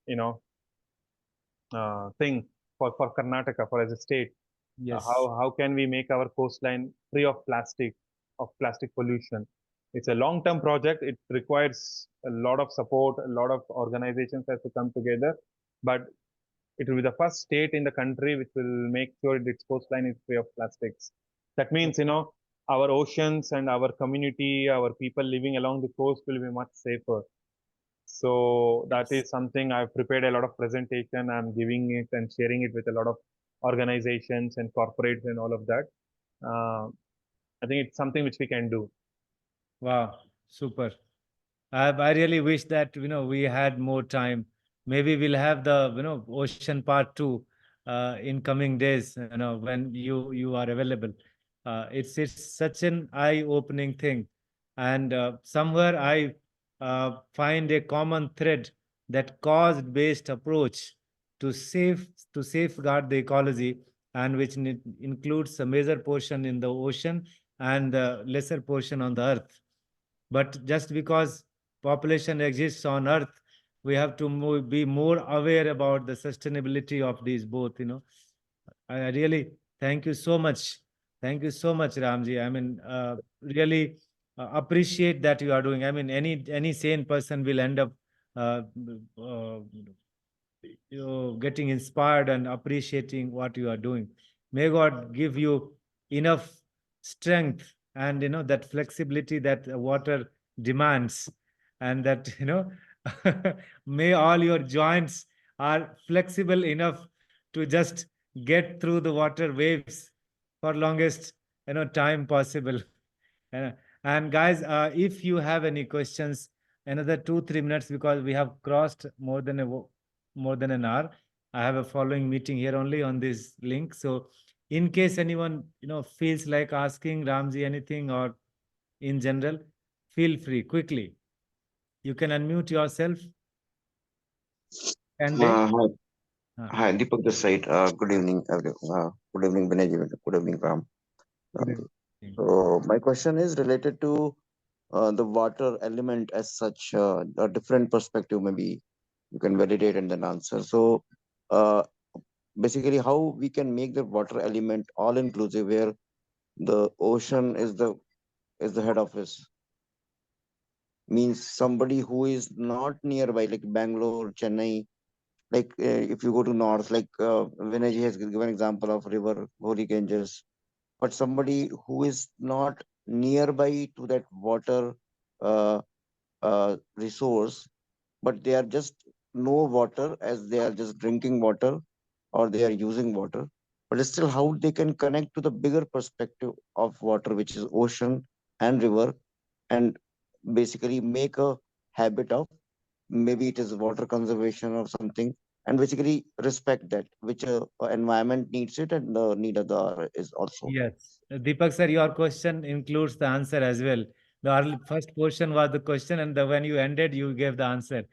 you know thing for Karnataka, for as a state. How Yes. how can we make our coastline free of plastic pollution? It's a long-term project. It requires a lot of support. A lot of organizations have to come together, but it will be the first state in the country which will make sure its coastline is free of plastics. That means, our oceans and our community, our people living along the coast will be much safer. So that Yes. is something I've prepared a lot of presentation. I'm giving it and sharing it with a lot of organizations and corporates and all of that. Uh, I think it's something which we can do. Wow. Super. I really wish that we had more time. Maybe we'll have the ocean part two in coming days. When you are available. It's such an eye-opening thing, and somewhere I find a common thread that cost-based approach to safeguard the ecology, and which includes a major portion in the ocean and the lesser portion on the earth. But just because population exists on earth, we have to be more aware about the sustainability of these both. I really thank you so much. Thank you so much, Ramji. I mean, really appreciate that you are doing. I mean, any sane person will end up uh, uh, getting inspired and appreciating what you are doing. May God give you enough strength and that flexibility that water demands, and that may all your joints are flexible enough to just get through the water waves for longest time possible. Uh, and guys, if you have any questions, another 2 3 minutes, because we have crossed more than an hour. I have a following meeting here only on this link. So in case anyone feels like asking Ramji anything, or in general, feel free quickly. You can unmute yourself, and they Hi, uh, hi, Deepak this side. Good evening, good evening, Binay. Good evening, Ram. good Ramji. evening. So my question is related to the water element as such, a different perspective. Maybe you can validate and then answer. So uh, basically, how we can make the water element all inclusive, where the ocean is the head office. Means somebody who is not nearby, like Bangalore, Chennai. Like if you go to north, like Vinay ji has given example of river Holy Ganges, but somebody who is not nearby to that water uh, resource, but they are just no water as they are just drinking water or they are using water, but still how they can connect to the bigger perspective of water, which is ocean and river, and basically make a habit of, maybe it is water conservation or something, and basically respect that which environment needs it and the need of the other is also. Yes. Deepak sir, your question includes the answer as well. The first portion was the question, and when you ended, you gave the answer.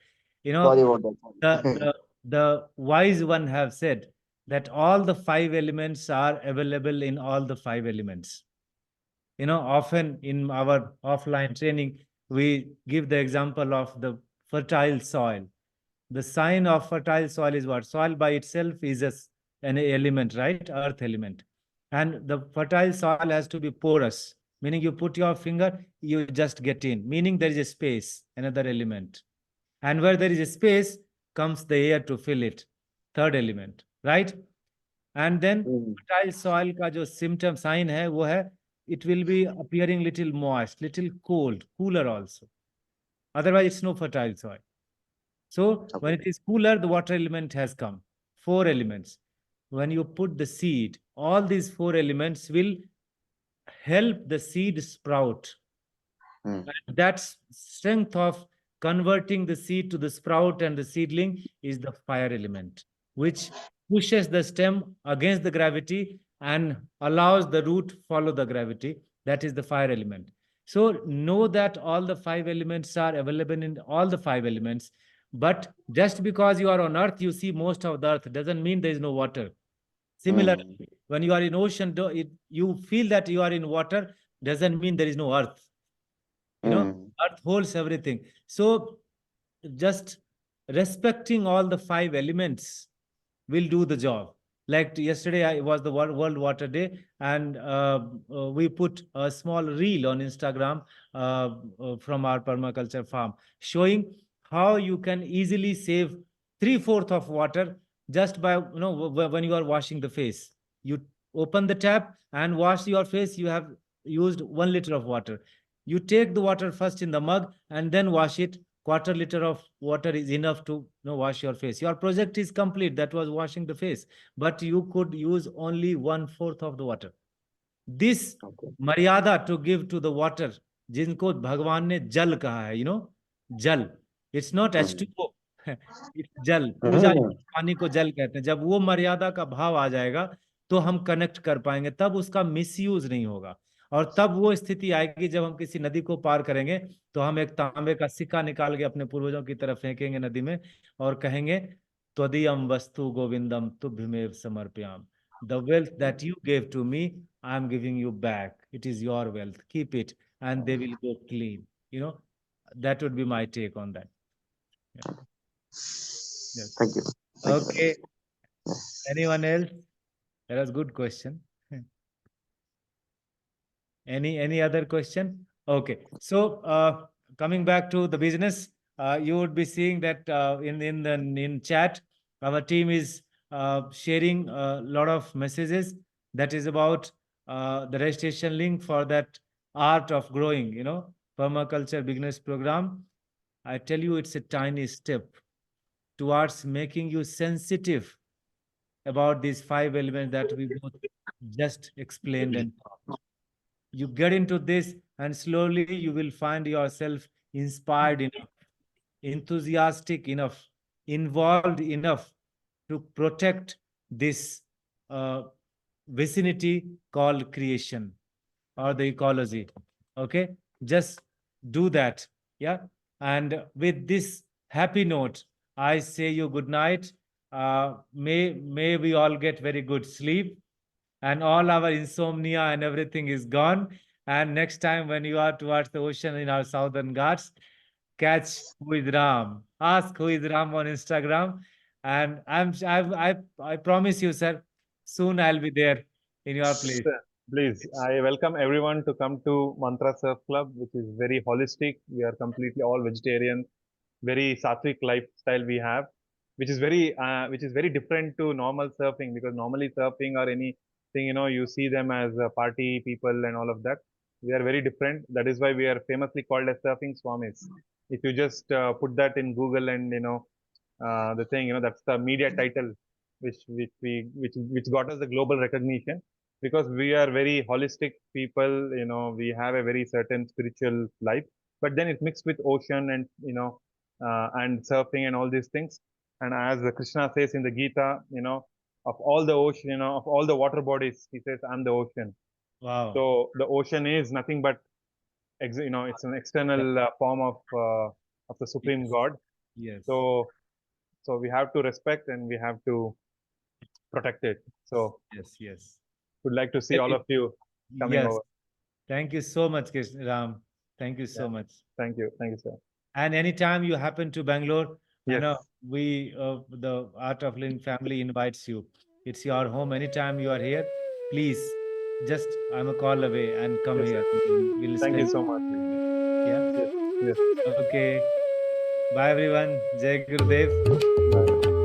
You Sorry know, about that. the Sorry. the the wise one have said that all the five elements are available in all the five elements. Often in our offline training, we give the example of the fertile soil. The sign of fertile soil is what? Soil by itself is an element, right? Earth element. And the fertile soil has to be porous, meaning you put your finger, you just get in, meaning there is a space, another element. And where there is a space comes the air to fill it, third element, right? And then Hmm. fertile soil का जो symptom sign है वो है it will be appearing little moist, little cold, cooler also. Otherwise, it's no fertile soil. So when it is cooler, the water element has come. 4 elements. When you put the seed, all these 4 elements will help the seed sprout. Mm. And that strength of converting the seed to the sprout and the seedling is the fire element, which pushes the stem against the gravity and allows the root follow the gravity. That is the fire element. So know that all the 5 elements are available in all the 5 elements. But just because you are on earth, you see most of the earth doesn't mean there is no water. Similarly, when you are in ocean, you feel that you are in water doesn't mean there is no earth. You know, earth holds everything. So just respecting all the 5 elements will do the job. Like yesterday, I was the World Water Day, and we put a small reel on Instagram from our permaculture farm, showing how you can easily save 3/4 of water just by when you are washing the face. You open the tap and wash your face. You have used 1 liter of water. You take the water first in the mug and then wash it. Quarter liter of water is enough to wash your face. Your project is complete. That was washing the face, but you could use only 1/4 of the water. This maryada to give to the water, जिनको भगवान ने जल कहा है, जल. It's not H2O. It's जल. पूजा पानी को जल कहते हैं. जब वो मर्यादा का भाव आ जाएगा तो हम कनेक्ट कर पाएंगे, तब उसका मिसयूज नहीं होगा. और तब वो स्थिति आएगी जब हम किसी नदी को पार करेंगे तो हम एक तांबे का सिक्का निकाल के अपने पूर्वजों की तरफ फेंकेंगे नदी में और कहेंगे त्वदीयम वस्तु गोविंदम तुभ्यमेव समर्पयाम. The wealth that you gave to me, I am giving you back. It is your wealth. Keep it, and they will go clean. That would be my take on that. Yeah. Yes. Thank you. Thank you very Okay. Anyone else? That was a good question. Any other question? Okay. So coming back to the business, you would be seeing that in chat, our team is sharing a lot of messages that is about the registration link for that art of growing, permaculture beginners program. I tell you, it's a tiny step towards making you sensitive about these 5 elements that we both just explained and talked. You get into this and slowly you will find yourself inspired enough, enthusiastic enough, involved enough to protect this vicinity called creation or the ecology. Okay, just do that. Yeah. And with this happy note, I say you good night. May we all get very good sleep and all our insomnia and everything is gone. And next time when you are towards the ocean in our southern Ghats, catch who is Ram. Ask who is Ram on Instagram. And I promise you, sir, soon I'll be there in your place. Please, I welcome everyone to come to Mantra Surf Club, which is very holistic. We are completely all vegetarian, very sattvic lifestyle we have, which is very different to normal surfing, because normally surfing or anything, you see them as party people and all of that. We are very different. That is why we are famously called as surfing swamis. If you just put that in Google and the thing, that's the media title which got us the global recognition, because we are very holistic people. We have a very certain spiritual life, but then it's mixed with ocean and and surfing and all these things. And as Krishna says in the Gita, of all the ocean, of all the water bodies, he says, I'm the ocean. Wow. So the ocean is nothing but it's an external form of the supreme Yes. God. Yes. So we have to respect and we have to protect it. So yes. would like to see all of you coming Yes. over. Thank you so much, Ram. Thank you so much. Thank you, sir. And anytime you happen to Bangalore, Yes. we, the Art of Living family invites you. It's your home. Anytime you are here, please, just I'm a call away and come Yes, here. sir. We'll Thank you spend. so much. Yeah. Yes. Okay. Bye, everyone. Jai Gurudev. Bye.